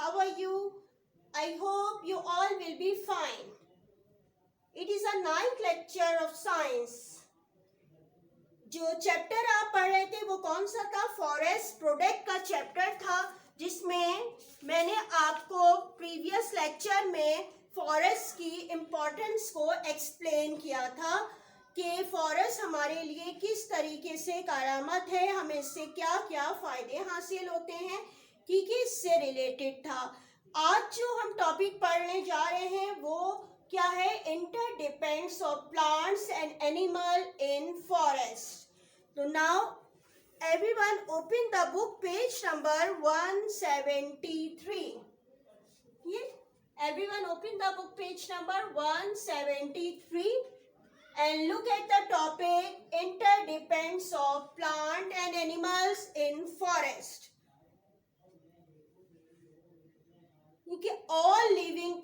how are you? I hope you all will be fine. It is a 9th lecture of science. जो chapter आप पढ़ रहे थे वो कौन सा था? फॉरेस्ट प्रोडक्ट का चैप्टर था, जिसमें मैंने आपको प्रीवियस लेक्चर में फॉरेस्ट की इम्पोर्टेंस को एक्सप्लेन किया था कि फॉरेस्ट हमारे लिए किस तरीके से कारआमद है, हमें इससे क्या क्या फ़ायदे हासिल होते हैं, कि इससे रिलेटेड था। आज जो हम टॉपिक पढ़ने जा रहे हैं वो क्या है? Interdependence of plants and animal in forest. तो now everyone open the book page number 173. Yeah? Everyone open the book page number 173 and look at the topic interdependence of plant and animals in forest. Okay, all living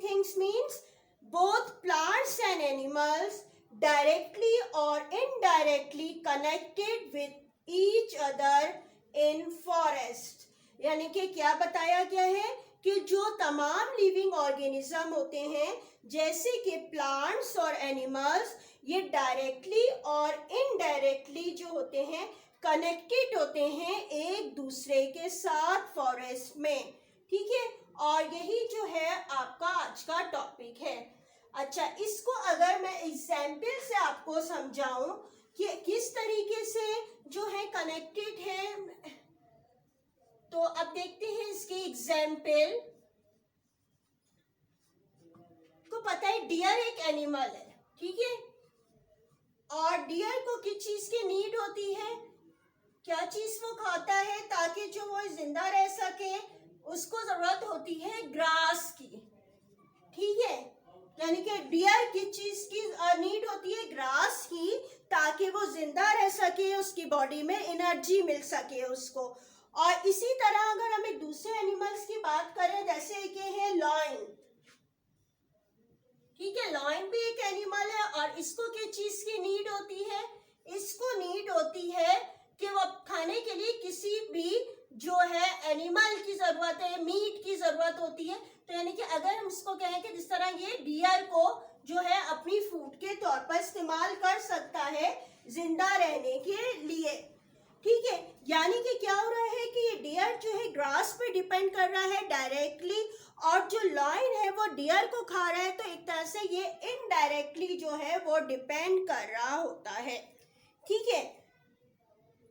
things means both plants and animals directly or indirectly connected with each other in forest. यानी कि क्या बताया गया है कि जो तमाम living organism होते हैं जैसे कि प्लांट्स और एनिमल्स, ये डायरेक्टली और इनडायरेक्टली जो होते हैं कनेक्टेड होते हैं एक दूसरे के साथ फॉरेस्ट में। ठीक है, और यही जो है आपका आज का टॉपिक है। अच्छा, इसको अगर मैं एग्जाम्पल से आपको समझाऊं कि किस तरीके से जो है कनेक्टेड है, तो अब देखते हैं इसके एग्जाम्पल को। पता है डियर एक एनिमल है, ठीक है, और डियर को किस चीज की नीड होती है? क्या चीज वो खाता है ताकि जो वो जिंदा रह सके? उसको जरूरत होती है ग्रास की। ठीक है, यानी कि डियर किस चीज की नीड होती है? ग्रास की, ताकि वो जिंदा रह सके, उसकी बॉडी में एनर्जी मिल सके उसको। और इसी तरह अगर हम एक दूसरे एनिमल्स की बात करें, जैसे कि है लॉयन। ठीक है, लॉयन भी एक एनिमल है और इसको किस चीज की नीड होती है? इसको नीड होती है कि वो खाने के लिए किसी भी जो है एनिमल की जरूरत है, मीट की जरूरत होती है। तो यानी कि अगर हम इसको कहें कि जिस तरह ये डियर को जो है अपनी फूड के तौर पर इस्तेमाल कर सकता है जिंदा रहने के लिए। ठीक है, यानी कि क्या हो रहा है कि ये डियर जो है ग्रास पे डिपेंड कर रहा है डायरेक्टली, और जो लॉयन है वो डियर को खा रहा है, तो एक तरह से ये इनडायरेक्टली जो है वो डिपेंड कर रहा होता है। ठीक है,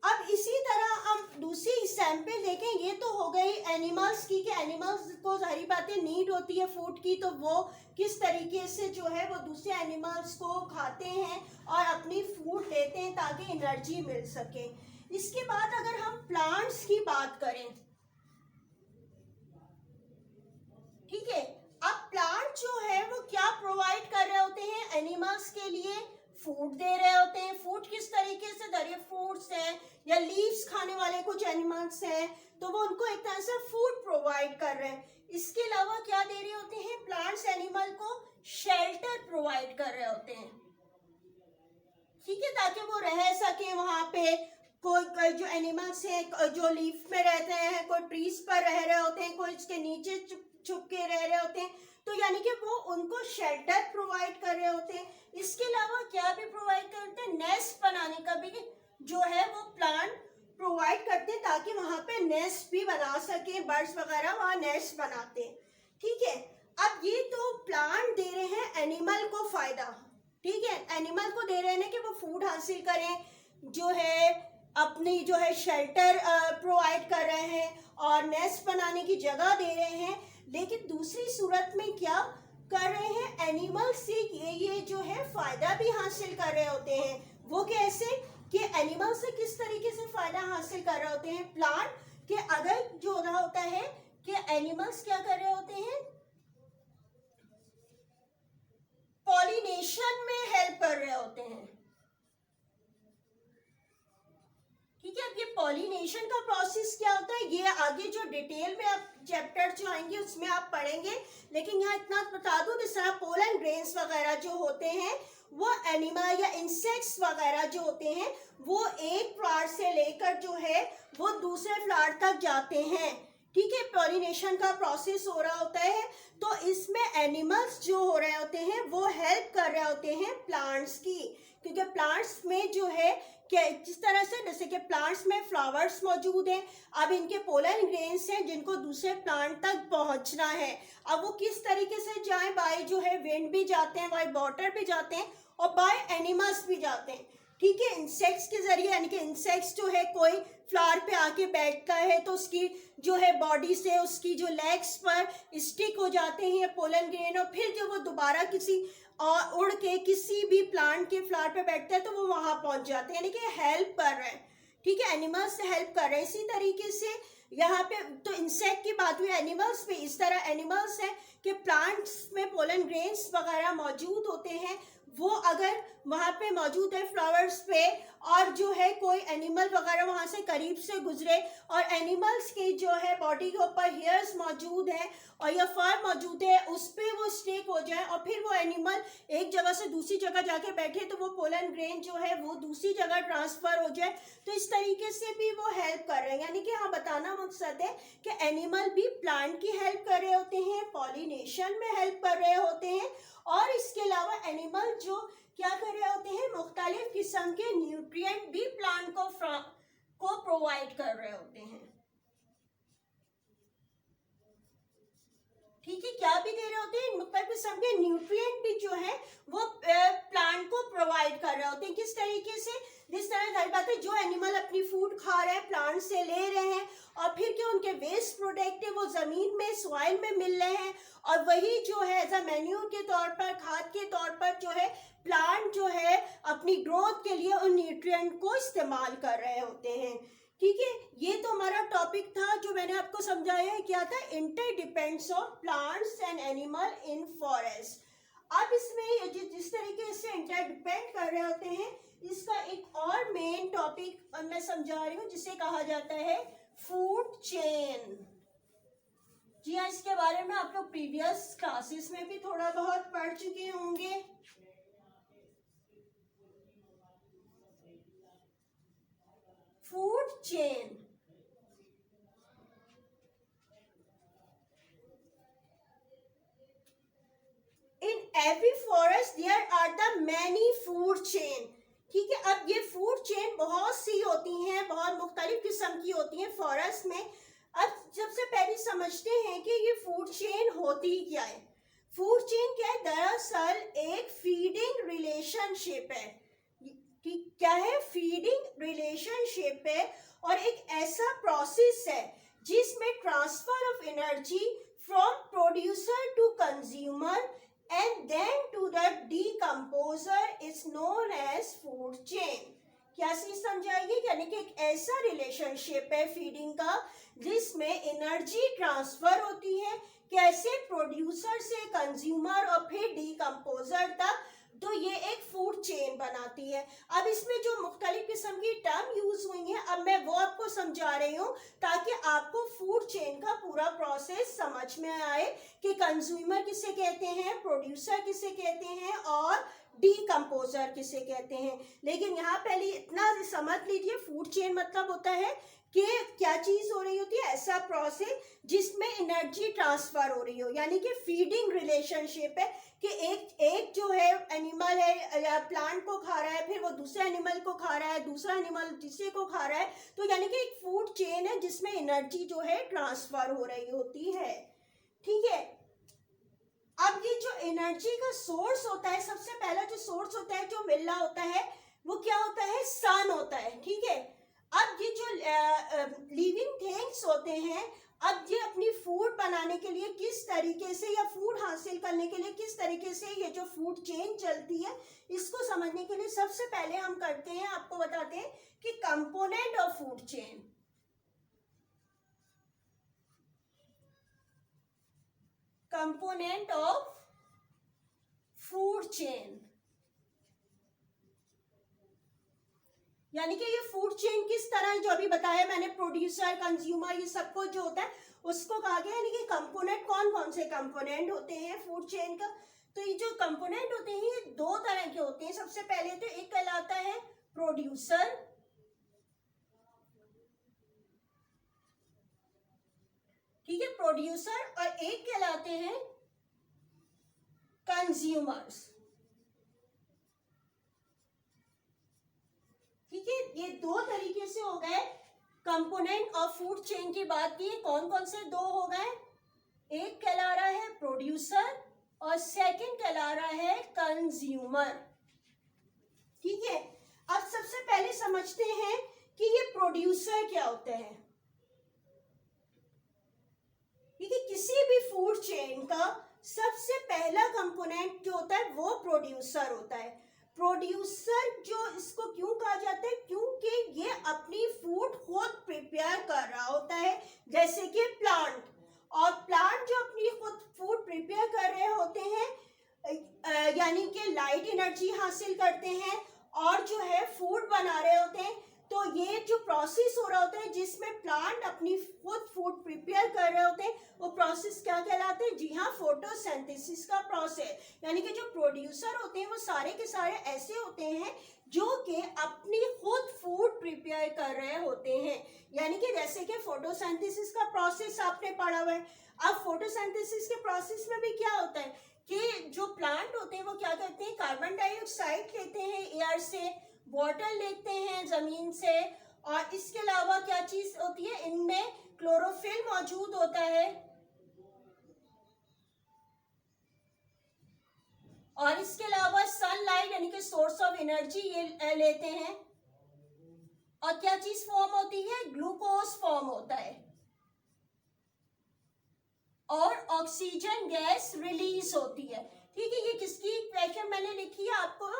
अब इसी तरह हम दूसरी एग्जाम्पल देखें। ये तो हो गई एनिमल्स की, कि एनिमल्स को सारी बातें नीड होती है फूड की, तो वो किस तरीके से जो है वो दूसरे एनिमल्स को खाते हैं और अपनी फूड लेते हैं ताकि एनर्जी मिल सके। इसके बाद अगर हम प्लांट्स की बात करें, ठीक है, अब प्लांट जो है वो क्या प्रोवाइड कर रहे होते हैं? एनिमल्स के लिए फूड दे रहे होते हैं। फूड किस तरीके से? दरिया फ्रूट्स हैं या लीव्स खाने वाले कुछ एनिमल्स हैं, तो वो उनको एक तरह से फूड प्रोवाइड कर रहे हैं। इसके अलावा क्या दे रहे होते हैं? प्लांट्स एनिमल को शेल्टर प्रोवाइड कर रहे होते हैं। ठीक है, ताकि वो रह सके वहां पे। कोई जो एनिमल्स हैं जो लीफ में रहते हैं, कोई ट्रीज पर रह रहे होते हैं, कोई इसके नीचे छुप के रह रहे होते हैं, तो यानी कि वो उनको शेल्टर प्रोवाइड कर रहे होते हैं। इसके अलावा क्या भी प्रोवाइड करते हैं? नेस्ट बनाने का भी जो है वो प्लांट प्रोवाइड करते हैं, ताकि वहां पे नेस्ट भी बना सके, बर्ड्स वगैरह वहां नेस्ट बनाते हैं। ठीक है, अब ये तो प्लांट दे रहे हैं एनिमल को फायदा। ठीक है, एनिमल को दे रहे हैं कि वो फूड हासिल करें, जो है अपनी जो है शेल्टर प्रोवाइड कर रहे हैं और नेस्ट बनाने की जगह दे रहे हैं। लेकिन दूसरी सूरत में क्या कर रहे हैं? एनिमल से ये जो है फायदा भी हासिल कर रहे होते हैं। वो कैसे? कि एनिमल से किस तरीके से फायदा हासिल कर रहे होते हैं? प्लांट के अगर जो हो रहा होता है कि एनिमल्स क्या कर रहे होते हैं? पॉलिनेशन में हेल्प कर रहे होते हैं। ठीक है, अब ये पॉलिनेशन का प्रोसेस क्या होता है ये आगे जो डिटेल में आप चैप्टर जो आएंगे उसमें आप पढ़ेंगे, लेकिन यहाँ इतना बता दूं जिस तरह पोलन ग्रेन्स वगैरह जो होते हैं वो एनिमल या इंसेक्ट्स वगैरह जो होते हैं वो एक फ्लावर से लेकर जो है वो दूसरे फ्लावर तक जाते हैं। ठीक है, पॉलिनेशन का प्रोसेस हो रहा होता है, तो इसमें एनिमल्स जो हो रहे होते हैं वो हेल्प कर रहे होते हैं प्लांट्स की, क्योंकि प्लांट्स में जो है क्या जिस तरह से, जैसे कि प्लांट्स में फ्लावर्स मौजूद हैं, अब इनके पोलन ग्रेन्स हैं जिनको दूसरे प्लांट तक पहुंचना है। अब वो किस तरीके से जाएं, बाय जो है विंड भी जाते हैं, बाय वाटर भी जाते हैं, और बाय एनिमल्स भी जाते हैं। ठीक है, इंसेक्ट्स के जरिए, यानी कि इंसेक्ट्स जो है कोई फ्लावर पे आके बैठता है तो उसकी जो है बॉडी से उसकी जो लेग्स पर स्टिक हो जाते हैं पोलन ग्रेन, और फिर जब वो दोबारा किसी उड़ के किसी भी प्लांट के फ्लावर पे बैठता है तो वो वहां पहुंच जाते हैं, यानी कि हेल्प कर रहे हैं। ठीक है, एनिमल्स से हेल्प कर रहे हैं। इसी तरीके से यहाँ पे तो इंसेक्ट की बात हुई, एनिमल्स पे इस तरह एनिमल्स है कि प्लांट्स में पोलन ग्रेन्स वगैरह मौजूद होते हैं, वो अगर वहां पे मौजूद है फ्लावर्स पे, और जो है कोई एनिमल वगैरह वहां से करीब से गुजरे, और एनिमल्स के जो है बॉडी के ऊपर हेयर्स मौजूद है और या फर मौजूद है, उस पे वो स्टेक हो जाए और फिर वो एनिमल एक जगह से दूसरी जगह जाके बैठे, तो वो पोलन ग्रेन जो है वो दूसरी जगह ट्रांसफर हो जाए, तो इस तरीके से भी वो हेल्प कर रहे हैं। यानी कि हाँ, बताना मकसद है कि एनिमल भी प्लांट की हेल्प कर रहे होते हैं, पॉलिनेशन में हेल्प कर रहे होते हैं, और इसके अलावा एनिमल जो क्या कर रहे होते हैं, मुख्तलिफ किस्म के न्यूट्रिएंट भी प्लांट को प्रोवाइड कर रहे होते हैं। ठीक है, क्या भी दे रहे होते हैं, मुख्तलिफ किस्म के न्यूट्रिएंट भी जो है वो प्लांट को प्रोवाइड कर रहे होते हैं। किस तरीके से, जिस तरह जाहिर बात है जो एनिमल अपनी फूड खा रहे हैं, प्लांट से ले रहे हैं, और फिर जो उनके वेस्ट प्रोडक्ट है वो जमीन में, सॉइल में मिल रहे हैं, और वही जो है एज अ मैन्यूर के तौर पर, खाद के तौर पर जो है प्लांट जो है अपनी ग्रोथ के लिए उन न्यूट्रिएंट को इस्तेमाल कर रहे होते हैं। ठीक है, ये तो हमारा टॉपिक था जो मैंने आपको समझाया है, क्या था, interdependence of plants and animal in forest. अब इसमें जिस तरीके से इंटरडिपेंड कर रहे होते हैं, इसका एक और मेन टॉपिक मैं समझा रही हूँ जिसे कहा जाता है फूड चेन। जी हाँ, इसके बारे में आप लोग प्रीवियस क्लासेस में भी थोड़ा बहुत पढ़ चुके होंगे। Food chain, in every forest there are the many food chain. ठीक है, अब ये फूड चेन बहुत सी होती हैं, बहुत मुख्तलिफ किस्म की होती हैं फॉरेस्ट में। अब सबसे पहले समझते हैं कि ये फूड चेन होती क्या है। फूड चेन क्या है, दरअसल एक फीडिंग रिलेशनशिप है। ठीक, क्या है, फीडिंग रिलेशनशिप है, और एक ऐसा प्रोसेस है जिसमें transfer of energy from producer to consumer and then to the decomposer is known as food chain। क्या चीज समझाइए, यानी कि एक ऐसा रिलेशनशिप है फीडिंग का जिसमें एनर्जी ट्रांसफर होती है, कैसे, प्रोड्यूसर से कंज्यूमर और फिर डीकम्पोजर तक, तो ये एक फूड चेन बनाती है। अब इसमें जो मुख्तलिफ किस्म की टर्म यूज हुई हैं, अब मैं वो आपको समझा रही हूँ ताकि आपको फूड चेन का पूरा प्रोसेस समझ में आए कि कंज्यूमर किसे कहते हैं, प्रोड्यूसर किसे कहते हैं, और डीकम्पोजर किसे कहते हैं। लेकिन यहाँ पहले इतना समझ लीजिए, फूड चेन मतलब होता है कि क्या चीज हो रही होती है, ऐसा प्रोसेस जिसमें एनर्जी ट्रांसफर हो रही हो, यानी कि फीडिंग रिलेशनशिप है कि एक जो है एनिमल है या प्लांट को खा रहा है, फिर वो दूसरे एनिमल को खा रहा है, दूसरा एनिमल तीसरे को खा रहा है, तो यानी कि एक फूड चेन है जिसमें एनर्जी जो है ट्रांसफर हो रही होती है। ठीक है, अब ये जो एनर्जी का सोर्स होता है, सबसे पहला जो सोर्स होता है जो मिल रहा होता है वो क्या होता है, सन होता है। ठीक है, अब ये जो लिविंग थिंग्स होते हैं, अब ये अपनी फूड बनाने के लिए किस तरीके से, या फूड हासिल करने के लिए किस तरीके से ये जो फूड चेन चलती है, इसको समझने के लिए सबसे पहले हम करते हैं, आपको बताते हैं कि component of food chain. Component of food chain, यानी कि ये फूड चेन किस तरह, जो अभी बताया मैंने, प्रोड्यूसर, कंज्यूमर, ये सब कुछ जो होता है उसको कहा गया। यानी कि कंपोनेंट, कौन कौन से कंपोनेंट होते हैं फूड चेन का, तो ये जो कंपोनेंट होते हैं ये दो तरह के होते हैं। सबसे पहले तो एक कहलाता है प्रोड्यूसर, ठीक है, प्रोड्यूसर, और एक कहलाते हैं कंज्यूमर्स। ठीक है, ये दो तरीके से हो गए कंपोनेंट ऑफ फूड चेन की बात की। कौन कौन से दो हो गए? एक कहला रहा है प्रोड्यूसर और सेकंड कहला रहा है कंज्यूमर। ठीक है, अब सबसे पहले समझते हैं कि ये प्रोड्यूसर क्या होते हैं। ठीक है, किसी भी फूड चेन का सबसे पहला कंपोनेंट जो होता है वो प्रोड्यूसर होता है। प्रोड्यूसर जो इसको क्यों कहा जाता है? क्योंकि ये अपनी फूड खुद प्रिपेयर कर रहा होता है, जैसे कि प्लांट। और प्लांट जो अपनी खुद फूड प्रिपेयर कर रहे होते हैं, यानी कि लाइट एनर्जी हासिल करते हैं और जो है फूड बना रहे होते हैं, तो ये जो प्रोसेस हो रहा होता है जिसमें प्लांट अपनी खुद फूड प्रिपेयर कर रहे होते हैं, वो प्रोसेस क्या कहलाते हैं? जी हाँ, फोटोसिंथेसिस का प्रोसेस। यानी कि जो प्रोड्यूसर होते हैं वो सारे के सारे ऐसे होते हैं जो कि अपनी खुद फूड प्रिपेयर कर रहे होते हैं। यानी कि जैसे कि फोटोसिंथेसिस का प्रोसेस आपने पढ़ा हुआ है। अब फोटोसिंथेसिस के प्रोसेस में भी क्या होता है कि जो प्लांट होते हैं वो क्या करते हैं? कार्बन डाइऑक्साइड लेते हैं एयर से, वाटर लेते हैं जमीन से, और इसके अलावा क्या चीज होती है? इनमें क्लोरोफिल मौजूद होता है, और इसके अलावा सनलाइट यानी कि सोर्स ऑफ एनर्जी ये लेते हैं। और क्या चीज फॉर्म होती है? ग्लूकोज फॉर्म होता है, और ऑक्सीजन गैस रिलीज होती है। ठीक है, ये किसकी इक्वेशन मैंने लिखी है आपको?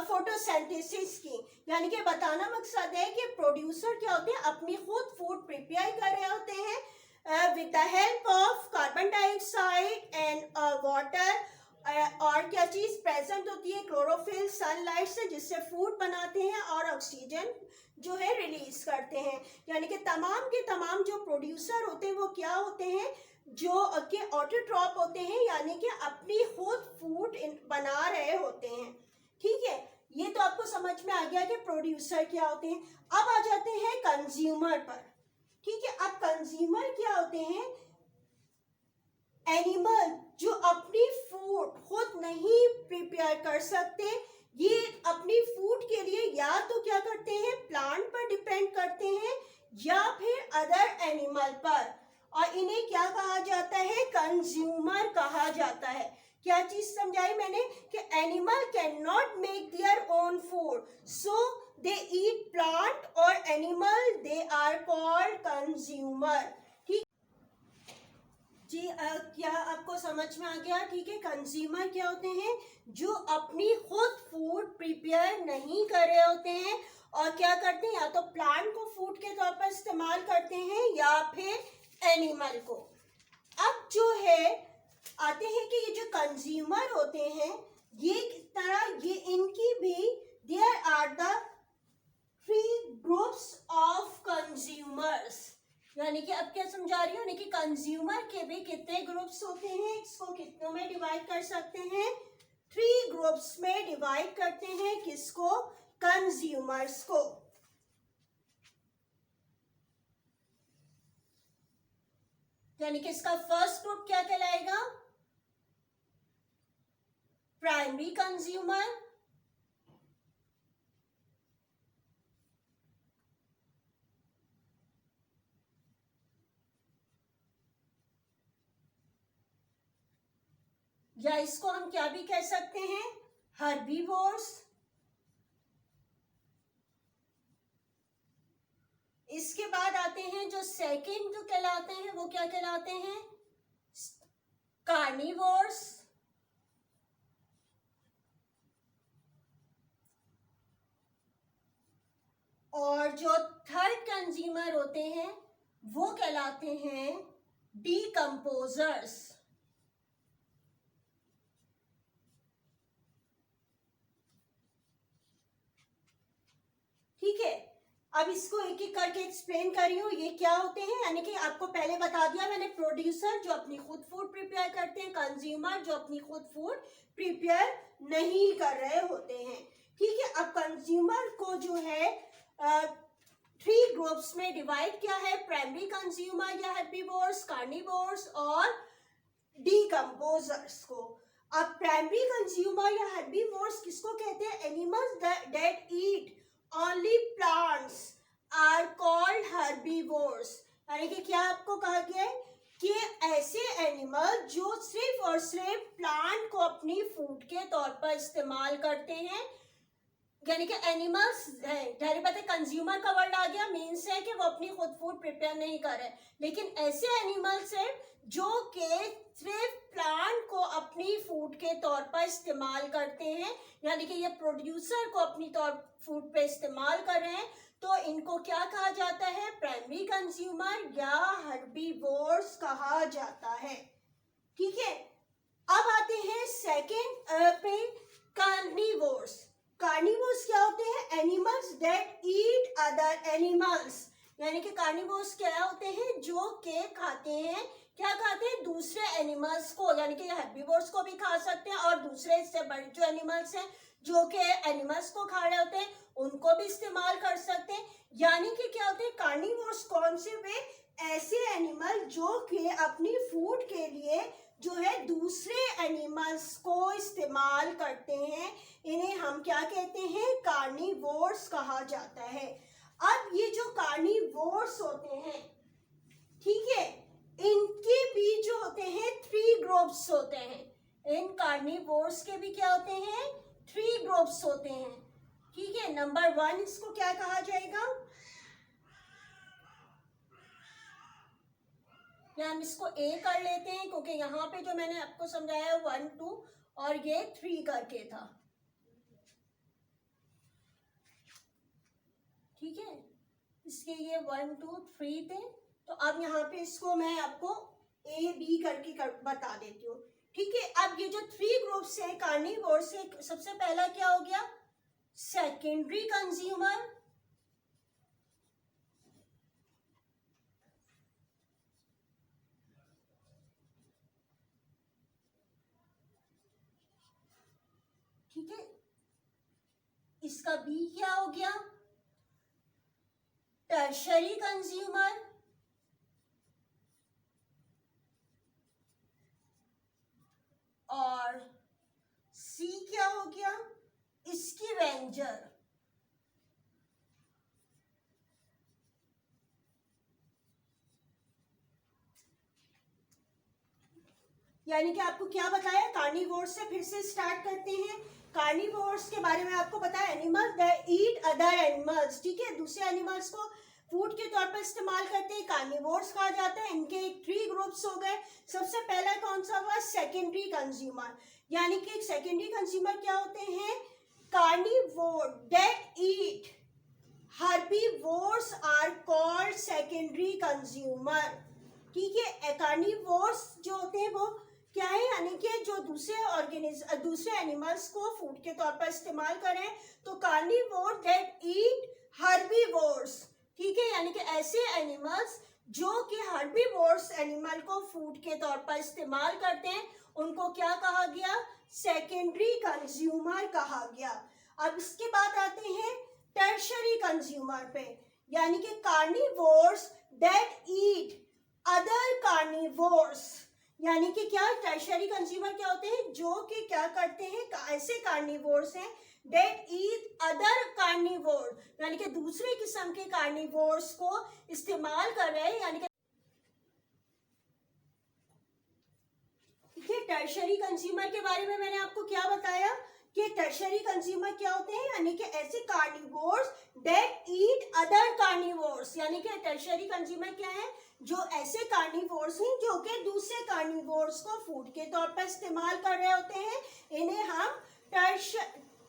फोटोसिंथेसिस की। यानी कि बताना मकसद है कि प्रोड्यूसर क्या होते हैं? अपनी खुद फूड प्रिपेयर कर रहे होते हैं with the help of carbon dioxide and water, और क्या चीज प्रेजेंट होती है? क्लोरोफिल, सनलाइट से, जिससे फूड बनाते हैं और ऑक्सीजन जो है रिलीज करते हैं। यानी कि तमाम के तमाम जो प्रोड्यूसर होते हैं वो क्या होते हैं? जो के ऑटोट्रॉप होते हैं, यानी कि अपनी खुद फूड बना रहे होते हैं। ठीक है, ये तो आपको समझ में आ गया कि प्रोड्यूसर क्या होते हैं। अब आ जाते हैं कंज्यूमर पर। ठीक है, अब कंज्यूमर क्या होते हैं? एनिमल जो अपनी फूड खुद नहीं प्रिपेयर कर सकते, ये अपनी फूड के लिए या तो क्या करते हैं? प्लांट पर डिपेंड करते हैं या फिर अदर एनिमल पर, और इन्हें क्या कहा जाता है? कंज्यूमर कहा जाता है। क्या चीज समझाई मैंने? कि animal can not make their own food, so they eat plant, और animal they are called consumer. ठीक जी, क्या आपको समझ में आ गया? ठीक है, कंज्यूमर क्या होते हैं? जो अपनी खुद फूड प्रिपेयर नहीं कर रहे होते हैं और क्या करते हैं? या तो प्लांट को फूड के तौर पर इस्तेमाल करते हैं या फिर एनिमल को। अब जो है आते हैं कि ये जो कंज्यूमर होते हैं, ये किस तरह, ये इनकी भी there are the 3 groups of consumers. यानी कि अब क्या समझा रही हूँ? यानी कि कंज्यूमर के भी कितने ग्रुप्स होते हैं? इसको कितनों में डिवाइड कर सकते हैं? 3 ग्रुप्स में डिवाइड करते हैं। किसको? कंज्यूमर्स को। यानी कि इसका फर्स्ट ग्रुप क्या कहलाएगा? प्राइमरी कंज्यूमर, या इसको हम क्या भी कह सकते हैं? हर्बीवोर्स। इसके बाद आते हैं जो सेकंड जो कहलाते हैं वो क्या कहलाते हैं? कार्निवोर्स। और जो थर्ड कंज्यूमर होते हैं वो कहलाते हैं डीकंपोजर्स। ठीक है, अब इसको एक एक करके एक्सप्लेन कर रही हूँ ये क्या होते हैं। यानी कि आपको पहले बता दिया मैंने, प्रोड्यूसर जो अपनी खुद फूड प्रिपेयर करते हैं, कंज्यूमर जो अपनी खुद फूड प्रिपेयर नहीं कर रहे होते हैं। ठीक है, अब कंज्यूमर को जो है थ्री ग्रुप्स में डिवाइड किया है, प्राइमरी कंज्यूमर या हेर्बीवोर्स, कार्निवोर्स और डीकम्पोजर्स को। अब प्राइमरी कंज्यूमर या हेर्बीवोर्स किसको कहते हैं? Animals that eat only plants are called herbivores. यानी कि क्या आपको कहा गया है कि ऐसे एनिमल जो सिर्फ और सिर्फ प्लांट को अपनी फूड के तौर पर इस्तेमाल करते हैं, यानी कि एनिमल्स है, जाहिर बात है कंज्यूमर का वर्ड आ गया, मीन्स है कि वो अपनी खुद फूड प्रिपेयर नहीं कर रहे, लेकिन ऐसे एनिमल्स हैं जो कि सिर्फ प्लांट को अपनी फूड के तौर पर इस्तेमाल करते हैं, यानी कि ये प्रोड्यूसर को अपनी फूड पे इस्तेमाल कर रहे हैं, तो इनको क्या कहा जाता है? प्राइमरी कंज्यूमर या हेर्बीवोर्स कहा जाता है। ठीक है, अब आते हैं सेकेंड पे, कार्निवोर्स। कार्निवोर्स क्या होते हैं? Animals that eat other animals. यानी कि कार्निवोर्स क्या होते हैं? जो के खाते हैं, क्या खाते हैं? दूसरे एनिमल्स को, यानी कि हेर्बीवोर्स को भी खा सकते हैं और दूसरे इससे बड़े जो एनिमल्स हैं जो कि एनिमल्स को खा रहे होते हैं उनको भी इस्तेमाल कर सकते हैं। यानी कि क्या होते हैं कार्निवोर्स? कौन से वे? ऐसे एनिमल जो कि अपनी फूड के लिए जो है दूसरे एनिमल्स को इस्तेमाल करते हैं, इन्हें हम क्या कहते हैं? कार्निवोर्स कहा जाता है। अब ये जो कार्निवोर्स होते हैं, ठीक है, इनके भी जो होते हैं थ्री ग्रुप्स होते हैं। इन कार्निवोर्स के भी क्या होते हैं? थ्री ग्रुप्स होते हैं। ठीक है, नंबर 1 इसको क्या कहा जाएगा? या हम इसको ए कर लेते हैं क्योंकि यहाँ पे जो मैंने आपको समझाया 1 2 और ये 3 करके था। ठीक है, इसके ये 1 2 3 थे, तो अब यहाँ पे इसको मैं आपको ए बी करके बता देती हूँ। ठीक है, अब ये जो थ्री ग्रुप्स है कार्निवोर्स से, सबसे पहला क्या हो गया? Secondary consumer. ठीक है, इसका बी क्या हो गया? Tertiary consumer. और सी क्या हो गया? स्कैवेंजर। यानी कि आपको क्या बताया? कार्निवोर्स से फिर से स्टार्ट करते हैं। कार्निवोर्स के बारे में आपको बताया animals that eat other animals. ठीक है, दूसरे एनिमल्स को फूड के तौर पर इस्तेमाल करते हैं, कार्निवोर्स कहा जाता है। इनके थ्री ग्रुप्स हो गए। सबसे पहला कौन सा हुआ? Secondary consumer. यानी कि सेकेंडरी कंज्यूमर क्या होते हैं? Carnivore that eat herbivores are called secondary consumer। ठीक है, कार्निवोर्स जो होते हैं वो क्या है? यानी कि जो दूसरे एनिमल्स को फूड के तौर पर इस्तेमाल करें, तो कार्निवोर दैट ईट हर्बीवोर्स। ठीक है, यानी कि ऐसे एनिमल्स जो कि हर्बीवोर्स एनिमल को फूड के तौर पर इस्तेमाल करते हैं, उनको क्या कहा गया? सेकेंडरी कंज्यूमर कहा गया। अब इसके बाद आते हैं टर्शरी कंज्यूमर पे, यानी कि carnivores that eat other carnivores. यानी कि क्या? टर्शरी कंज्यूमर क्या होते हैं? जो कि क्या करते हैं? ऐसे कार्निवोर्स हैं दैट ईट अदर कार्निवोर, यानी कि दूसरे किस्म के कार्निवोर्स को इस्तेमाल कर रहे हैं। यानी कि टर्शरी कंज्यूमर के बारे में मैंने आपको क्या बताया कि टर्शरी कंज्यूमर क्या होते हैं? यानी कि ऐसे carnivores that eat other carnivores. यानी कि टर्शरी कंज्यूमर क्या है? जो ऐसे कार्निवोर्स हैं जो कि दूसरे कार्निवोर्स को फूड के तौर पर इस्तेमाल कर रहे होते हैं, इन्हें हम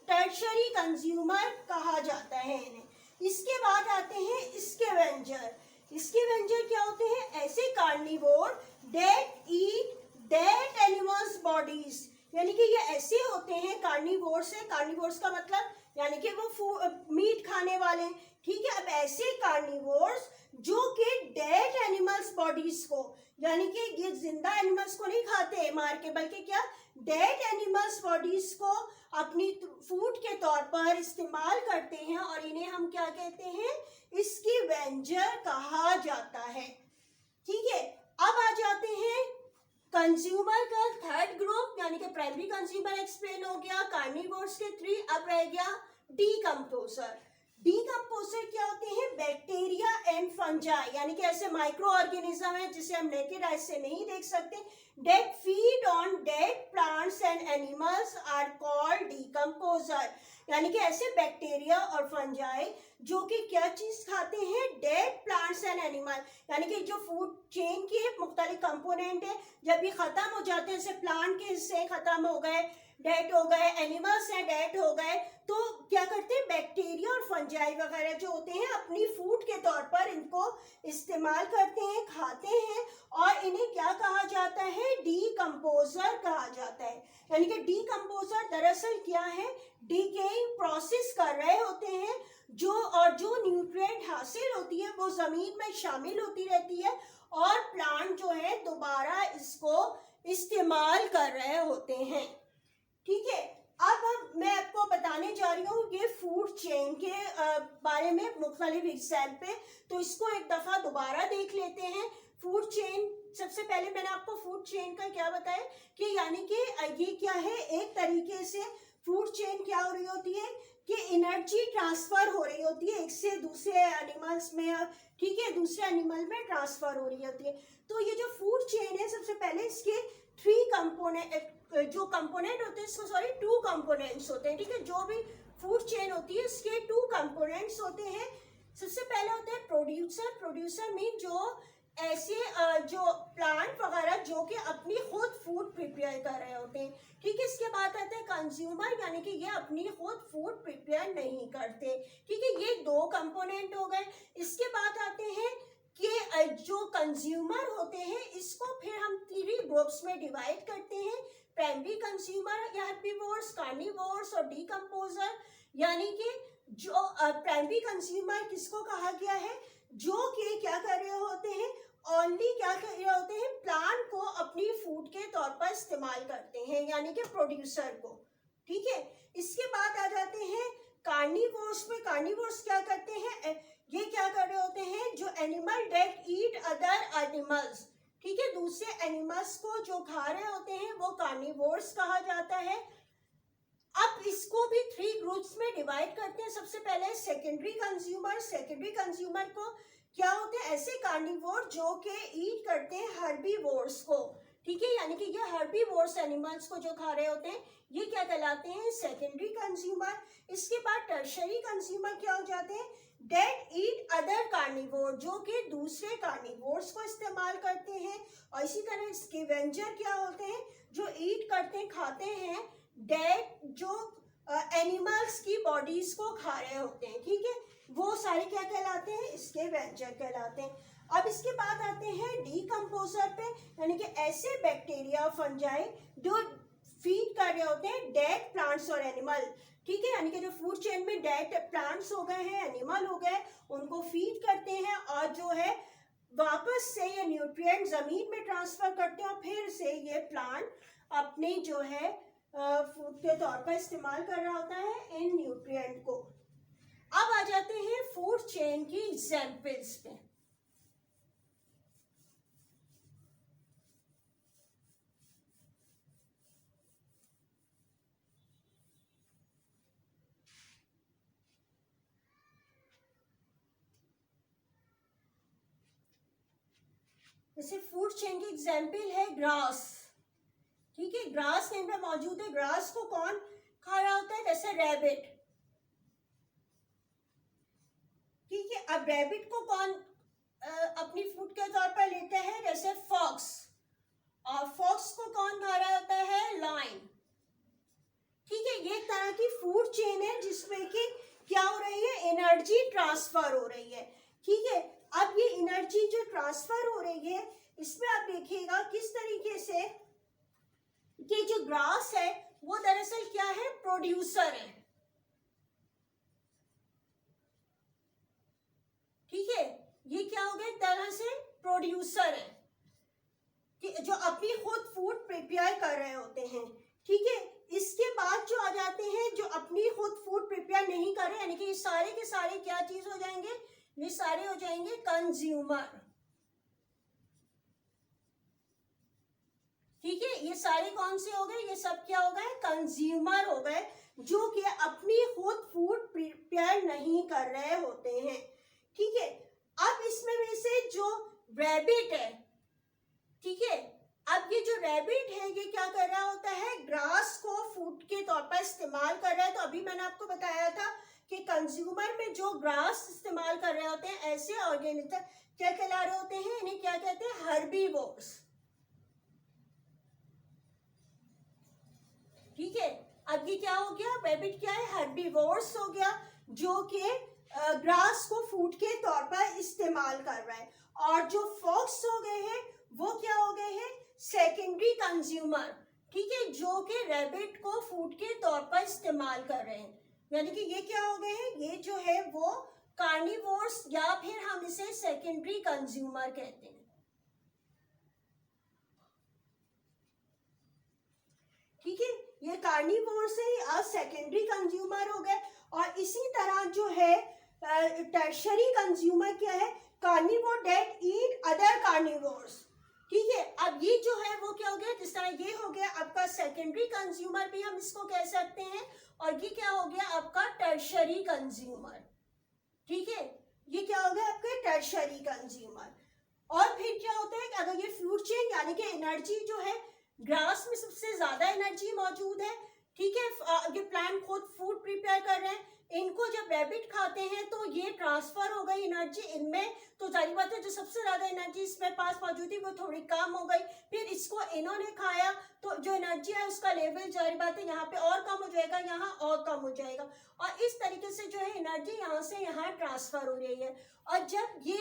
टर्शरी कंज्यूमर कहा जाता है इन्हें। इसके बाद आते हैं स्कैवेंजर। स्कैवेंजर क्या होते हैं? ऐसे carnivore that eat that animals bodies. यानी कि ये ऐसे होते हैं कार्निवोर्स है, कार्निवोर्स का मतलब यानी कि वो मीट खाने वाले। ठीक है, अब ऐसे कार्निवोर्स जो कि डेड एनिमल्स बॉडीज को, यानी कि ये जिंदा एनिमल्स को नहीं खाते मार के, बल्कि क्या डेड एनिमल्स बॉडीज को अपनी फूड के तौर पर इस्तेमाल करते हैं और इन्हें हम क्या कहते हैं, स्कैवेंजर कहा जाता है। ठीक है, अब आ जाते हैं कंज्यूमर का थर्ड ग्रुप, यानी कि प्राइमरी कंज्यूमर एक्सप्लेन हो गया, कार्निवोर्स के 3, अब रह गया डीकम्पोजर। डीकम्पोजर क्या होते हैं, बैक्टीरिया एंड फंजाई, यानी कि ऐसे माइक्रो ऑर्गेनिज्म है जिसे हम नेकेड आई से नहीं देख सकते, that feed on dead plants and animals are called decomposer. यानी कि ऐसे बैक्टीरिया और फंजाई जो कि क्या चीज खाते हैं, डेड प्लांट्स एंड एनिमल, यानी कि जो फूड चेन के मुख्तलिफ कंपोनेंट है जब ये खत्म हो जाते हैं, जैसे प्लांट के हिस्से खत्म हो गए, डेड हो गए, एनिमल्स हैं डेड हो गए, तो क्या करते हैं बैक्टीरिया और फंजाई वगैरह जो होते हैं अपनी फूड के तौर पर इनको इस्तेमाल करते हैं, खाते हैं, और इन्हें क्या कहा जाता है, डीकम्पोजर कहा जाता है। यानी कि डीकम्पोजर दरअसल क्या है, डीकेइंग प्रोसेस कर रहे होते हैं जो न्यूट्रिएंट हासिल होती है वो जमीन में शामिल होती रहती है और प्लांट जो है दोबारा इसको इस्तेमाल कर रहे होते हैं। ठीक है, अब मैं आपको बताने जा रही हूँ ये फूड चेन के बारे में मुख्तलिफ एग्जाम्पल, तो इसको एक दफा दोबारा देख लेते हैं। फूड चेन, सबसे पहले मैंने आपको फूड चेन का क्या बताया कि यानी कि ये क्या है, एक तरीके से फूड चेन क्या हो रही होती है कि एनर्जी ट्रांसफर हो रही होती है एक से दूसरे एनिमल्स में, ठीक है, दूसरे एनिमल में ट्रांसफर हो रही होती है। तो ये जो फूड चेन है, सबसे पहले इसके 3 कंपोनेंट जो कंपोनेंट होते हैं, सॉरी 2 कंपोनेंट्स होते हैं। ठीक है, जो भी फूड चेन होती है इसके 2 कंपोनेंट्स होते हैं। सबसे पहले होते हैं प्रोड्यूसर। प्रोड्यूसर मीन जो ऐसे जो प्लांट वगैरह जो कि अपनी खुद फूड प्रिपेयर कर रहे होते हैं। ठीक है, इसके बाद आते हैं कंज्यूमर, यानी कि ये अपनी खुद फूड प्रिपेयर नहीं करते। ठीक है, ये 2 कंपोनेंट हो गए। इसके बाद आते हैं कि जो कंज्यूमर होते हैं इसको फिर हम 3 ग्रुप्स में डिवाइड करते हैं, प्राइमरी कंज्यूमर या हेर्बिवोर्स, कार्निवोर्स और डीकम्पोजर। यानी कि जो प्राइमरी कंज्यूमर किसको कहा गया है, जो कि क्या कर रहे होते हैं, ओनली क्या कर रहे होते हैं, प्लांट को अपनी फूड के तौर पर इस्तेमाल करते हैं, यानी कि प्रोड्यूसर को। ठीक है, इसके बाद आ जाते हैं कार्निवोर्स में। कार्निवोर्स क्या करते हैं, ये क्या कर रहे होते हैं, जो animal that eat other animals. ठीक है, दूसरे एनिमल्स को जो खा रहे होते हैं वो कार्निवोर्स कहा जाता है। अब इसको भी 3 ग्रुप्स में डिवाइड करते हैं। सबसे पहले सेकेंडरी कंज्यूमर। सेकेंडरी कंज्यूमर को क्या होते हैं, ऐसे कार्निवोर जो कि ईट करते हैं हर्बीवोर्स को। ठीक है, यानी कि ये हर्बीवोर्स एनिमल्स को जो खा रहे होते हैं ये क्या कहलाते हैं, सेकेंडरी कंज्यूमर। इसके बाद टर्शरी कंज्यूमर क्या हो जाते हैं, डेट ईट अदर कार्निवोर, जो कि दूसरे कार्निवोर्स को इस्तेमाल करते हैं। और इसी तरह स्कैवेंजर क्या होते हैं, जो ईट करते हैं, खाते हैं डेड जो एनिमल्स की बॉडीज को खा रहे होते हैं। ठीक है, वो सारे क्या कहलाते हैं, स्कैवेंजर कहलाते हैं। अब इसके बाद आते हैं डीकम्पोजर पे, यानी कि ऐसे बैक्टीरिया फंजाई जो फीड कर रहे होते हैं डेड प्लांट्स और एनिमल। ठीक है, यानी कि जो फूड चेन में डेड प्लांट्स हो गए हैं, एनिमल हो गए, उनको फीड करते हैं और जो है वापस से ये न्यूट्रिएंट जमीन में ट्रांसफर करते हैं और फिर से ये प्लांट अपने जो है फूड के तौर पर इस्तेमाल कर रहा होता है इन न्यूट्रिएंट को। अब आ जाते हैं फूड चेन की एग्जाम्पल्स पे। जैसे फूड चेन की एग्जाम्पल है ग्रास। ठीक है, ग्रास कहीं पे मौजूद है, ग्रास को कौन खा रहा होता है, जैसे रैबिट। ठीक है, अब रैबिट को कौन अपनी फूड के तौर पर लेता है, जैसे फॉक्स, और फॉक्स को कौन खा रहा होता है, लायन। ठीक है, ये एक तरह की फूड चेन है जिसमें कि क्या हो रही है, एनर्जी ट्रांसफर हो रही है। ठीक है, अब ये एनर्जी जो ट्रांसफर हो रही है इसमें आप देखिएगा किस तरीके से कि जो ग्रास है वो दरअसल क्या है, प्रोड्यूसर है। ठीक है, ये क्या हो गया, एक तरह से प्रोड्यूसर है कि जो अपनी खुद फूड प्रिपेयर कर रहे होते हैं। ठीक है। इसके बाद जो आ जाते हैं जो अपनी खुद फूड प्रिपेयर नहीं कर रहे, यानी कि ये सारे के सारे क्या चीज हो जाएंगे, ये सारे हो जाएंगे कंज्यूमर। ठीक है, ये सारे कौन से हो गए, ये सब क्या हो गए, कंज्यूमर हो गए, जो कि अपनी खुद फूड प्रिपेयर नहीं कर रहे होते हैं। ठीक है, अब इसमें में से जो रैबिट है, ठीक है, अब ये जो रैबिट है ये क्या कर रहा होता है, ग्रास को फूड के तौर पर इस्तेमाल कर रहा है। तो अभी मैंने आपको बताया था कि कंज्यूमर में जो ग्रास इस्तेमाल कर रहे होते हैं ऐसे ऑर्गेनिज्म क्या कहला रहे होते हैं, इन्हें क्या कहते हैं, हर्बीवोर्स। ठीक है, अब ये क्या हो गया, रैबिट क्या है, हर्बीवोर्स हो गया, जो कि ग्रास को फूड के तौर पर इस्तेमाल कर रहा है। और जो फॉक्स हो गए हैं वो क्या हो गए हैं, सेकेंडरी कंज्यूमर। ठीक है, जो कि रैबिट को फूड के तौर पर इस्तेमाल कर रहे हैं, यानी कि ये क्या हो गए हैं, ये जो है वो कार्निवोर्स या फिर हम इसे सेकेंडरी कंज्यूमर कहते हैं। ठीक है, ये कार्निवोर्स है या सेकेंडरी कंज्यूमर हो गए। और इसी तरह जो है टर्शरी कंज्यूमर क्या है, carnivore that eat other carnivores. ठीक है, अब ये जो है वो क्या हो गया, जिस तरह ये हो गया आपका सेकेंडरी कंज्यूमर भी हम इसको कह सकते हैं, और ये क्या हो गया आपका टर्शरी कंज्यूमर। ठीक है, ये क्या हो गया आपके टर्शरी कंज्यूमर। और फिर क्या होता है कि अगर ये फूड चेन यानी कि एनर्जी जो है, ग्रास में सबसे ज्यादा एनर्जी मौजूद है। ठीक है, ये प्लांट खुद फूड प्रिपेयर कर रहे हैं, इनको जब रैबिट खाते हैं तो ये ट्रांसफर हो गई एनर्जी इनमें, तो जाहिर बात है जो सबसे ज्यादा एनर्जी इसमें पास मौजूद थी वो थोड़ी कम हो गई। फिर इसको इन्होंने खाया तो जो एनर्जी है उसका लेवल जाहिर बात है यहाँ पे और कम हो जाएगा, यहाँ और कम हो जाएगा, और इस तरीके से जो है एनर्जी यहाँ से यहाँ ट्रांसफर हो रही है। और जब ये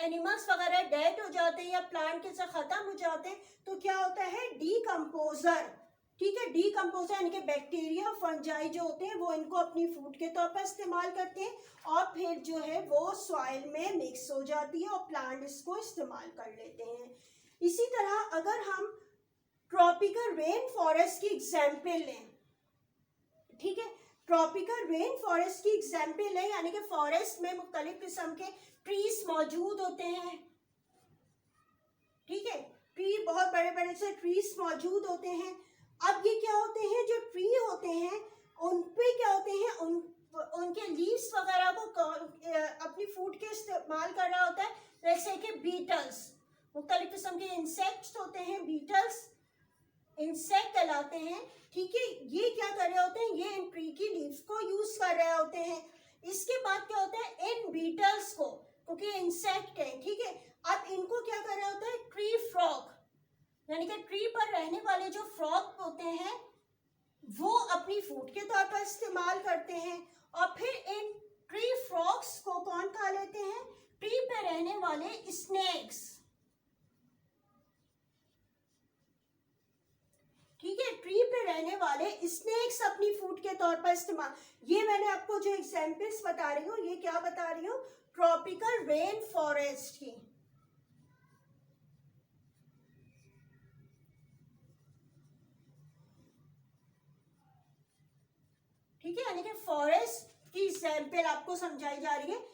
एनिमल्स वगैरह डेड हो जाते हैं या प्लांट के साथ खत्म हो जाते हैं तो क्या होता है, डीकम्पोजर। ठीक है, डीकम्पोजर यानी कि बैक्टीरिया फंजाई जो होते हैं वो इनको अपनी फूड के तौर पर इस्तेमाल करते हैं, और फिर जो है वो सॉइल में मिक्स हो जाती है और प्लांट इसको इस्तेमाल कर लेते हैं। इसी तरह अगर हम ट्रॉपिकल रेन फॉरेस्ट की एग्जाम्पल लें, ठीक है, ट्रॉपिकल रेन फॉरेस्ट की एग्जाम्पल है, यानी कि फॉरेस्ट में मुख्तलिफ किस्म के ट्रीज मौजूद होते हैं। ठीक है, ट्री बहुत बड़े बड़े से ट्रीज मौजूद होते हैं। अब ये क्या होते हैं, जो ट्री होते हैं उन पे क्या होते हैं, उनके लीव्स वगैरह को अपनी फूड के इस्तेमाल कर रहा होता है, जैसे कि बीटल्स, मुख्तलिफ किस्म के इंसेक्ट्स होते हैं, बीटल्स इंसेक्ट कहलाते हैं। ठीक है, ये क्या कर रहे होते हैं, ये इन ट्री की लीव्स को यूज कर रहे होते हैं। इसके बाद क्या होता है, इन बीटल्स को, क्योंकि इंसेक्ट है, ठीक है, अब इनको क्या कर रहे होते हैं, ट्री फ्रॉग, यानी कि ट्री पर रहने वाले जो फ्रॉग होते हैं वो अपनी फूड के तौर पर इस्तेमाल करते हैं। और फिर इन ट्री फ्रॉग्स को कौन खा लेते हैं, ट्री पर रहने वाले स्नेक्स। ठीक है, ट्री पे रहने वाले स्नेक्स अपनी फूड के तौर पर इस्तेमाल। ये मैंने आपको जो एग्जांपल्स बता रही हूँ, ये क्या बता रही हूँ, ट्रॉपिकल रेन फॉरेस्ट की। ठीक है, यानी कि फॉरेस्ट की एग्जाम्पल आपको समझाई जा रही है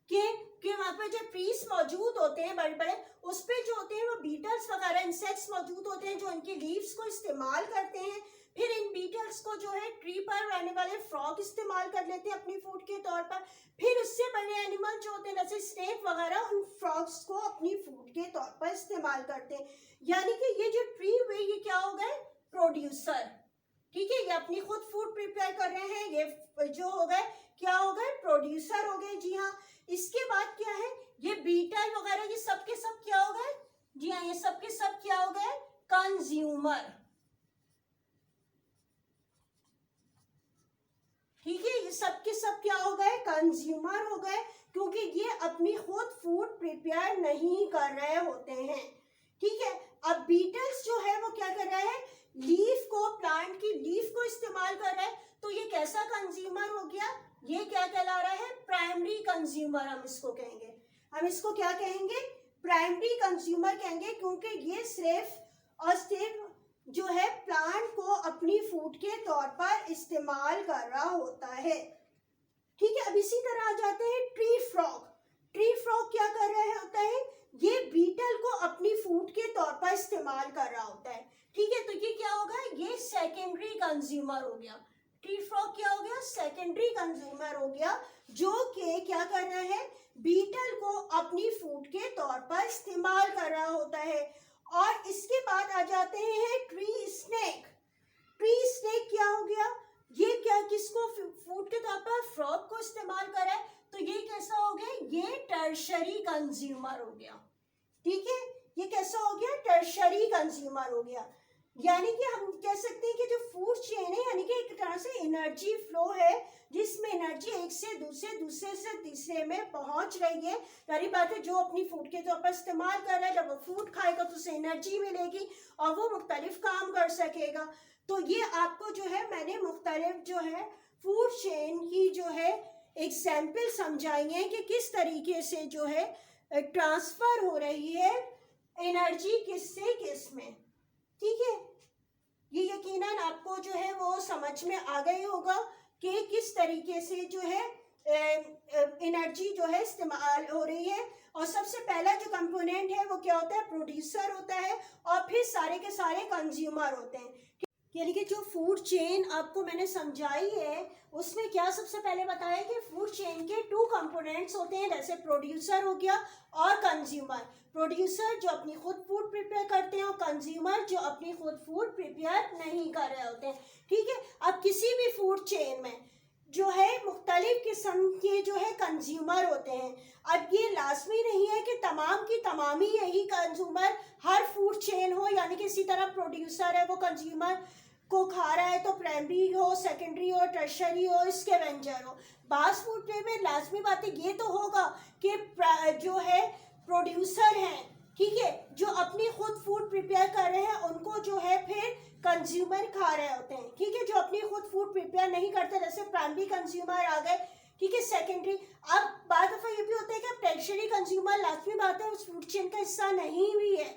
कि वहां पे जो ट्रीज मौजूद होते हैं बड़े बड़े, उस पे जो होते हैं वो बीटल्स वगैरह इंसेक्ट्स मौजूद होते हैं जो इनकी लीव्स को इस्तेमाल करते हैं। फिर इन बीटल्स को जो है ट्री पर रहने वाले फ्रॉग इस्तेमाल कर लेते हैं अपनी फूड के तौर पर। फिर उससे बड़े एनिमल जो होते हैं जैसे स्नेक वगैरह, उन फ्रॉग्स को अपनी फूड के तौर पर इस्तेमाल करते हैं। यानी कि ये जो ट्री हुए ये क्या हो गए, प्रोड्यूसर। ठीक है, ये अपनी खुद फूड प्रिपेयर कर रहे हैं, ये जो हो गए क्या हो गए, प्रोड्यूसर हो गए। जी हाँ, इसके बाद क्या है, ये बीटल वगैरह ये सब के सब क्या हो गए, जी हाँ, ये सब के सब क्या हो गए, कंज्यूमर। ठीक है, ये सब के सब क्या हो गए, कंज्यूमर हो गए, क्योंकि ये अपनी खुद फूड प्रिपेयर नहीं कर रहे होते हैं। ठीक है, अब बीटल्स जो है वो क्या कर रहा है, लीफ को, प्लांट की लीफ को इस्तेमाल कर रहा है, तो ये कैसा कंज्यूमर हो गया, ये क्या कहला रहा है, प्राइमरी कंज्यूमर हम इसको कहेंगे। हम इसको क्या कहेंगे, प्राइमरी कंज्यूमर कहेंगे, क्योंकि ये सिर्फ और सिर्फ जो है प्लांट को अपनी फूड के तौर पर इस्तेमाल कर रहा होता है। ठीक है, अब इसी तरह आ जाते हैं ट्री फ्रॉग। ट्री फ्रॉग क्या कर रहा होता है, ये बीटल को अपनी फूड के तौर पर इस्तेमाल कर रहा होता है। ठीक है, तो ये क्या होगा, ये सेकेंडरी कंज्यूमर हो गया। ट्री फ्रॉग क्या हो गया, सेकेंडरी कंज्यूमर हो गया, जो कि क्या कर रहा है, बीटल को अपनी फूड के तौर पर इस्तेमाल कर रहा होता है। और इसके बाद आ जाते हैं ट्री स्नेक। ट्री स्नेक क्या हो गया, ये क्या किसको फूड के तौर पर फ्रॉग को इस्तेमाल कर रहा है, तो ये कैसा हो गया, ये टर्शरी कंज्यूमर हो गया। ठीक है, ये कैसा हो गया, टर्शरी कंज्यूमर हो गया। यानी कि हम कह सकते हैं कि जो फूड चेन है, यानी कि एक तरह से एनर्जी फ्लो है, जिसमें एनर्जी एक से दूसरे, दूसरे से तीसरे में पहुंच रही है। यानी बात है, जो अपनी फूड के तौर पर इस्तेमाल कर रहा है, जब वो फूड खाएगा तो उसे एनर्जी मिलेगी और वो मुख्तलिफ काम कर सकेगा। तो ये आपको जो है मैंने मुख्तलिफ जो है फूड चेन की जो है एग्जाम्पल समझाई है कि किस तरीके से जो है ट्रांसफर हो रही है एनर्जी किस से किस में। ठीक है, ये यकीनन आपको जो है वो समझ में आ गई होगा कि किस तरीके से जो है एनर्जी जो है इस्तेमाल हो रही है। और सबसे पहला जो कंपोनेंट है वो क्या होता है, प्रोड्यूसर होता है, और फिर सारे के सारे कंज्यूमर होते हैं। यानी कि जो फूड चेन आपको मैंने समझाई है उसमें क्या सबसे पहले बताया कि फूड चेन के 2 कंपोनेंट्स होते हैं, जैसे प्रोड्यूसर हो गया और कंज्यूमर। प्रोड्यूसर जो अपनी खुद फूड प्रिपेयर करते हैं और कंज्यूमर जो अपनी खुद फूड प्रिपेयर नहीं कर रहे होते हैं। ठीक है, अब किसी भी फूड चेन में जो है मुख्तलिफ किस्म के जो है कंज्यूमर होते हैं। अब ये लाजमी नहीं है कि तमाम की तमाम ही यही कंज्यूमर हर फूड चेन हो, यानी कि इसी तरह प्रोड्यूसर है वो कंज्यूमर को खा रहा है तो प्राइमरी हो, सेकेंडरी हो, टर्शरी हो, स्कैवेंजर हो। बास फूड में लाजमी बात है ये तो होगा कि जो है प्रोड्यूसर हैं, ठीक है, जो अपनी खुद फूड प्रिपेयर कर रहे हैं उनको जो है फिर कंज्यूमर खा रहे होते हैं। ठीक है, जो अपनी खुद फूड प्रिपेयर नहीं करते, जैसे प्राइमरी कंज्यूमर आ गए, ठीक है, सेकेंडरी। अब बात दफा ये भी होता है कि टर्शरी कंज्यूमर लाजमी बात है उस फूड चेन का हिस्सा नहीं भी है,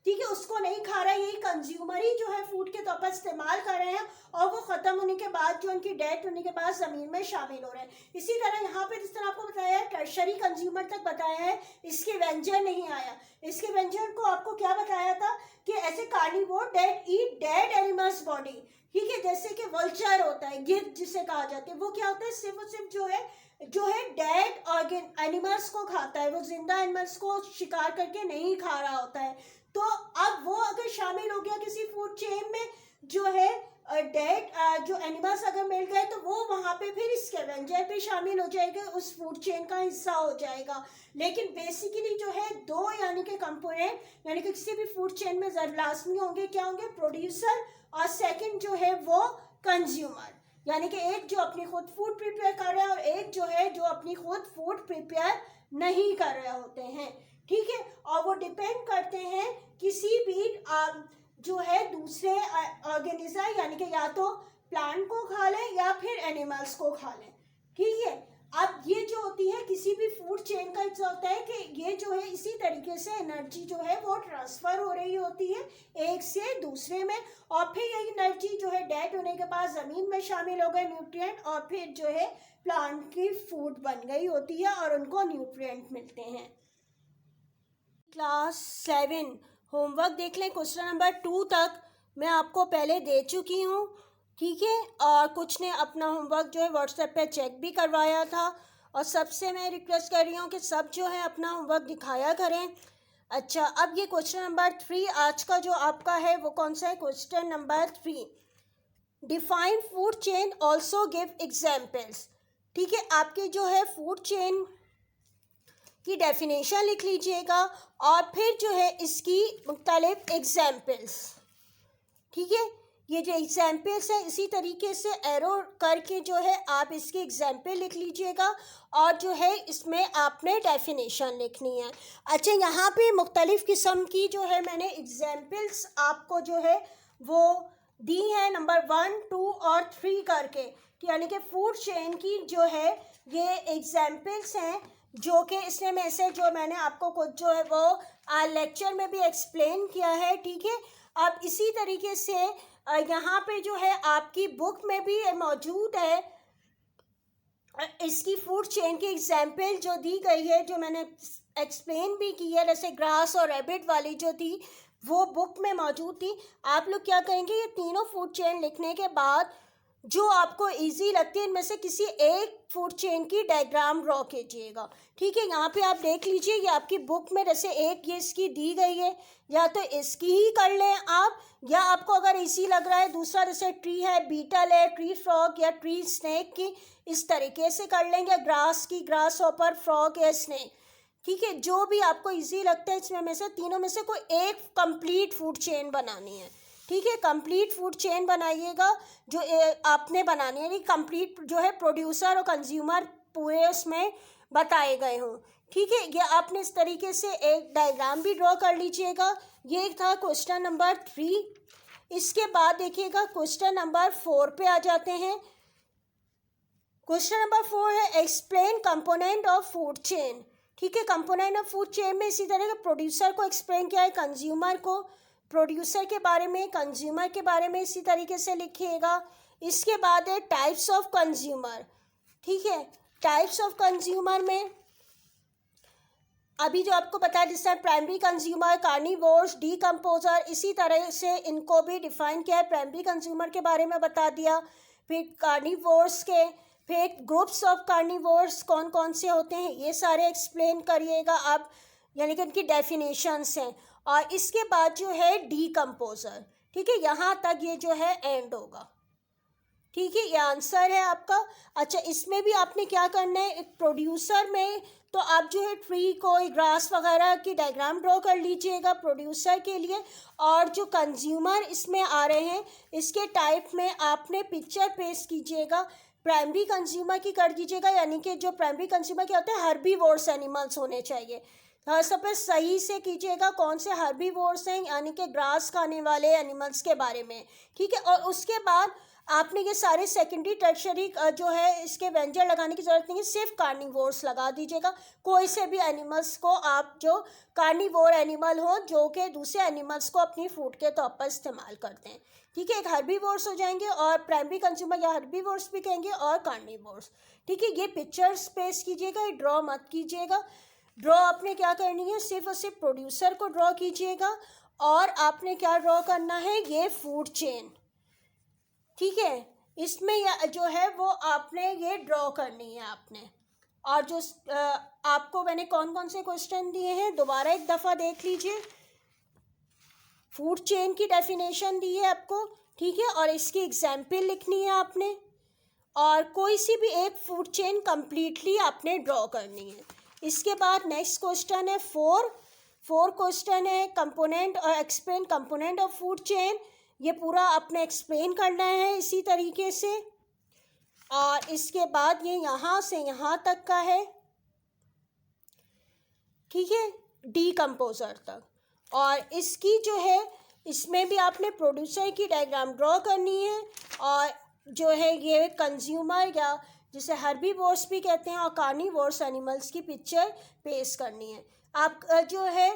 ठीक है, उसको नहीं खा रहा है, यही कंज्यूमर ही जो है फूड के तौर पर इस्तेमाल कर रहे हैं और वो ख़त्म होने के बाद जो उनकी डेथ होने के बाद ज़मीन में शामिल हो रहे हैं। इसी तरह यहाँ पे जिस तरह आपको बताया है टर्शरी कंज्यूमर तक बताया है, इसके व्यंजन नहीं आया। इसके व्यंजन को आपको क्या बताया था कि ऐसे कार्निवोर डेड ईट डेड एनिमल्स बॉडी, ठीक है, जैसे कि वल्चर होता है, गिद्ध जिसे कहा जाता है, वो क्या होता है सिर्फ और सिर्फ जो है डेड ऑर्गन एनिमल्स को खाता है, वो जिंदा एनिमल्स को शिकार करके नहीं खा रहा होता है। तो अब वो अगर शामिल हो गया किसी फूड चेन में जो है डेड जो एनिमल्स अगर मिल गए तो वो वहाँ पे फिर स्कैवेंजर पे शामिल हो जाएगा, उस फूड चेन का हिस्सा हो जाएगा। लेकिन बेसिकली जो है 2 यानी कि कंपोनेंट यानी कि किसी भी फूड चेन में लाजमी होंगे, क्या होंगे, प्रोड्यूसर और सेकंड जो है वो कंज्यूमर। यानी कि एक जो अपनी खुद फूड प्रिपेयर कर रहा है और एक जो है जो अपनी खुद फूड प्रिपेयर नहीं कर रहे होते हैं। ठीक है, और वो डिपेंड करते हैं किसी भी जो है दूसरे ऑर्गेनिज्म, यानी कि या तो प्लांट को खा लें या फिर एनिमल्स को खा लें। ठीक है, अब ये जो होती है किसी भी फूड चेन का हिस्सा होता है कि ये जो है इसी तरीके से एनर्जी जो है वो ट्रांसफ़र हो रही होती है एक से दूसरे में, और फिर ये एनर्जी जो है डेड होने के बाद ज़मीन में शामिल हो गए न्यूट्रिएंट, और फिर जो है प्लांट की फूड बन गई होती है और उनको न्यूट्रिएंट मिलते हैं। क्लास 7 होमवर्क देख लें, क्वेश्चन नंबर 2 तक मैं आपको पहले दे चुकी हूँ। ठीक है, और कुछ ने अपना होमवर्क जो है व्हाट्सएप पे चेक भी करवाया था, और सबसे मैं रिक्वेस्ट कर रही हूँ कि सब जो है अपना होमवर्क दिखाया करें। अच्छा, अब ये क्वेश्चन नंबर 3 आज का जो आपका है वो कौन सा है, question number 3, define food chain also give examples. ठीक है, आपके जो है फूड चेन की डेफिनेशन लिख लीजिएगा और फिर जो है इसकी मुख्तलिफ एग्जाम्पल्स। ठीक है, ये जो एग्जाम्पल्स है इसी तरीके से एरो करके जो है आप इसकी एग्जाम्पल लिख लीजिएगा और जो है इसमें आपने डेफिनेशन लिखनी है। अच्छा, यहाँ पे मुख्तलिफ किस्म की जो है मैंने एग्जाम्पल्स आपको जो है वो दी हैं नंबर 1, 2 और 3 करके, यानी कि फूड चेन की जो है ये एग्जाम्पल्स हैं जो कि इसने में से जो मैंने आपको कुछ जो है वो लेक्चर में भी एक्सप्लेन किया है, ठीक है। अब इसी तरीके से यहाँ पे जो है आपकी बुक में भी मौजूद है इसकी फूड चेन की एग्जाम्पल जो दी गई है, जो मैंने एक्सप्लेन भी की है, जैसे ग्रास और रैबिट वाली जो थी वो बुक में मौजूद थी। आप लोग क्या करेंगे, ये तीनों फूड चेन लिखने के बाद जो आपको इजी लगती है इनमें से किसी एक फूड चेन की डायग्राम ड्रॉ कीजिएगा, ठीक है। यहाँ पे आप देख लीजिए, ये आपकी बुक में जैसे एक ये इसकी दी गई है, या तो इसकी ही कर लें आप, या आपको अगर इजी लग रहा है दूसरा जैसे ट्री है, बीटल है, ट्री फ्रॉग या ट्री स्नेक की, इस तरीके से कर लेंगे। ग्रास की, ग्रास हॉपर, फ्रॉग या स्नेक, ठीक है। जो भी आपको इजी लगता है इसमें में से तीनों में से कोई एक कंप्लीट फूड चेन बनानी है, ठीक है। कंप्लीट फूड चेन बनाइएगा जो आपने बनानी है, यानी कंप्लीट जो है प्रोड्यूसर और कंज्यूमर पूरे उसमें बताए गए हों, ठीक है। ये आपने इस तरीके से एक डायग्राम भी ड्रॉ कर लीजिएगा। ये था क्वेश्चन नंबर 3। इसके बाद देखिएगा क्वेश्चन नंबर 4 पे आ जाते हैं। क्वेश्चन नंबर 4 है explain component of food chain, ठीक है। कंपोनेंट ऑफ फूड चेन में इसी तरह के प्रोड्यूसर को एक्सप्लेन किया है, कंज्यूमर को, प्रोड्यूसर के बारे में, कंज्यूमर के बारे में इसी तरीके से लिखिएगा। इसके बाद है टाइप्स ऑफ कंज्यूमर, ठीक है। टाइप्स ऑफ कंज्यूमर में अभी जो आपको पता है जिस तरह प्राइमरी कंज्यूमर, कार्निवोर्स, डीकम्पोजर, इसी तरह से इनको भी डिफाइन किया है। प्राइमरी कंज्यूमर के बारे में बता दिया, फिर कार्निवोर्स के, फिर ग्रुप्स ऑफ कार्निवोर्स कौन कौन से होते हैं ये सारे एक्सप्लेन करिएगा आप, यानी कि उनकी डेफिनेशंस हैं। और इसके बाद जो है डीकम्पोजर, ठीक है। यहाँ तक ये जो है एंड होगा, ठीक है। ये आंसर है आपका। अच्छा, इसमें भी आपने क्या करना है, एक प्रोड्यूसर में तो आप जो है ट्री को, ग्रास वगैरह की डायग्राम ड्रॉ कर लीजिएगा प्रोड्यूसर के लिए। और जो कंज्यूमर इसमें आ रहे हैं इसके टाइप में आपने पिक्चर पेस्ट कीजिएगा। प्राइमरी कंज्यूमर की कर दीजिएगा, यानी कि जो प्राइमरी कंज्यूमर क्या होते हैं, हर्बीवोर्स एनिमल्स होने चाहिए। सब पे सही से कीजिएगा कौन से हर्बीवोर्स हैं, यानी कि ग्रास खाने वाले एनिमल्स के बारे में, ठीक है। और उसके बाद आपने ये सारे सेकेंडरी टर्शरी जो है इसके व्यंजन लगाने की ज़रूरत नहीं है, सिर्फ कार्निवोर्स लगा दीजिएगा। कोई से भी एनिमल्स को आप जो कार्निवोर एनिमल हो जो कि दूसरे एनिमल्स को अपनी फूड के तौर पर इस्तेमाल करते हैं, ठीक है। एक हर्बीवोर्स हो जाएंगे और प्राइमरी कंज्यूमर या हर्बीवोर्स भी कहेंगे, और कार्निवोर्स, ठीक है। ये पिक्चर्स पेस्ट कीजिएगा, ये ड्रॉ मत कीजिएगा। ड्रॉ आपने क्या करनी है, सिर्फ और सिर्फ प्रोड्यूसर को ड्रॉ कीजिएगा। और आपने क्या ड्रॉ करना है, ये फूड चेन, ठीक है। इसमें जो है वो आपने ये ड्रॉ करनी है आपने। और जो आपको मैंने कौन कौन से क्वेश्चन दिए हैं दोबारा एक दफ़ा देख लीजिए। फूड चेन की डेफिनेशन दी है आपको, ठीक है। और इसकी एग्जाम्पल लिखनी है आपने, और कोई सी भी एक फूड चेन कंप्लीटली आपने ड्रॉ करनी है। इसके बाद नेक्स्ट क्वेश्चन है 4 क्वेश्चन है कंपोनेंट और explain component of food chain. ये पूरा आपने एक्सप्लेन करना है इसी तरीके से। और इसके बाद ये यहाँ से यहाँ तक का है, ठीक है, डीकम्पोजर तक। और इसकी जो है इसमें भी आपने प्रोड्यूसर की डायग्राम ड्रॉ करनी है, और जो है ये कंज्यूमर या जिसे हर्बीवोर्स भी कहते हैं और कार्निवोर्स एनिमल्स की पिक्चर पेस्ट करनी है। आप जो है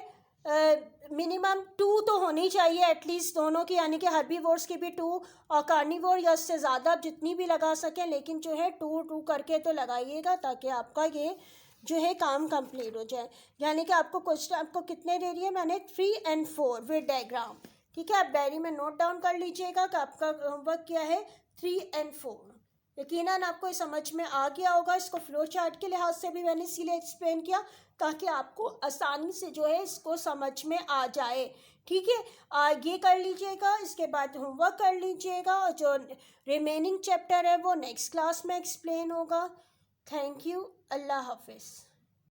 मिनिमम 2 तो होनी चाहिए एटलीस्ट दोनों की, यानी कि हर्बीवोर्स की भी 2 और कार्निवोर या उससे ज़्यादा जितनी भी लगा सकें, लेकिन जो है 2 करके तो लगाइएगा ताकि आपका ये जो है काम कंप्लीट हो जाए। यानी कि आपको क्वेश्चन आपको कितने दे रही है, मैंने 3 और 4 विद डायग्राम, ठीक है। आप डायरी में नोट डाउन कर लीजिएगा कि आपका होमवर्क क्या है, 3 और 4। यकीनन आपको ये समझ में आ गया होगा। इसको फ्लो चार्ट के लिहाज से भी मैंने इसीलिए एक्सप्लेन किया ताकि आपको आसानी से जो है इसको समझ में आ जाए, ठीक है। ये कर लीजिएगा, इसके बाद होमवर्क कर लीजिएगा, और जो रिमेनिंग चैप्टर है वो नेक्स्ट क्लास में एक्सप्लेन होगा। थैंक यू, अल्लाह हाफिज़।